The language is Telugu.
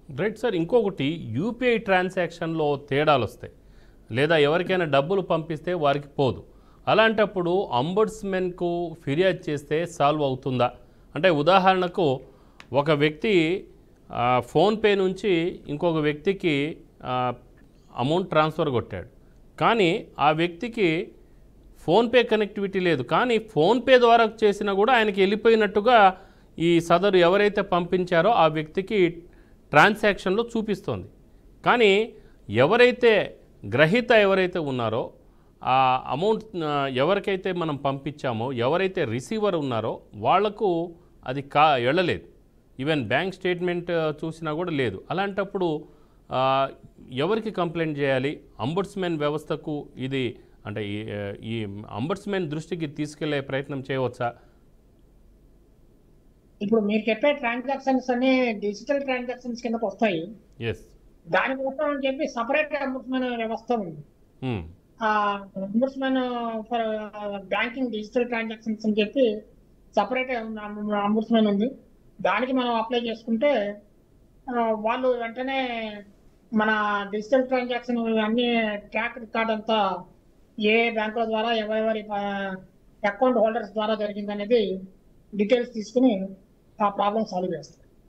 Right sir. ఇంకొకటి యూపీఐ ట్రాన్సాక్షన్లో తేడాలు వస్తాయి, లేదా ఎవరికైనా డబ్బులు పంపిస్తే వారికి పోదు. అలాంటప్పుడు అంబుడ్స్మెన్కు ఫిర్యాదు చేస్తే సాల్వ్ అవుతుందా? అంటే ఉదాహరణకు ఒక వ్యక్తి ఫోన్పే నుంచి ఇంకొక వ్యక్తికి అమౌంట్ ట్రాన్స్ఫర్ కొట్టాడు, కానీ ఆ వ్యక్తికి ఫోన్పే కనెక్టివిటీ లేదు, కానీ ఫోన్పే ద్వారా చేసినా కూడా ఆయనకి వెళ్ళిపోయినట్టుగా ఈ సదరు ఎవరైతే పంపించారో ఆ వ్యక్తికి ట్రాన్సాక్షన్లో చూపిస్తోంది. కానీ ఎవరైతే గ్రహీత ఎవరైతే ఉన్నారో ఆ అమౌంట్ ఎవరికైతే మనం పంపించామో, ఎవరైతే రిసీవర్ ఉన్నారో వాళ్లకు అది వెళ్ళలేదు. ఈవెన్ బ్యాంక్ స్టేట్మెంట్ చూసినా కూడా లేదు. అలాంటప్పుడు ఎవరికి కంప్లైంట్ చేయాలి? అంబుడ్స్మెన్ వ్యవస్థకు ఇది అంటే ఈ అంబుడ్స్మెన్ దృష్టికి తీసుకెళ్లే ప్రయత్నం చేయవచ్చా? ఇప్పుడు మీరు చెప్పే ట్రాన్సాక్షన్స్ అన్ని డిజిటల్ ట్రాన్సాక్షన్స్ కిందకు వస్తాయి. దానికోసం అని చెప్పి సపరేట్ అంబుడ్స్మెన్ వ్యవస్థ ఉంది. Ombudsmen for banking digital transactions అని చెప్పి సపరేట్ అంబుడ్స్మెన్ ఉంది. దానికి మనం అప్లై చేసుకుంటే వాళ్ళు వెంటనే మన డిజిటల్ ట్రాన్సాక్షన్ అన్ని ట్రాక్ రికార్డ్ అంతా ఏ బ్యాంకుల ద్వారా ఎవరెవరి అకౌంట్ హోల్డర్స్ ద్వారా జరిగింది అనేది డీటెయిల్స్ తీసుకుని ఆ ప్రాబ్లం సాల్వ్ చేస్తాం.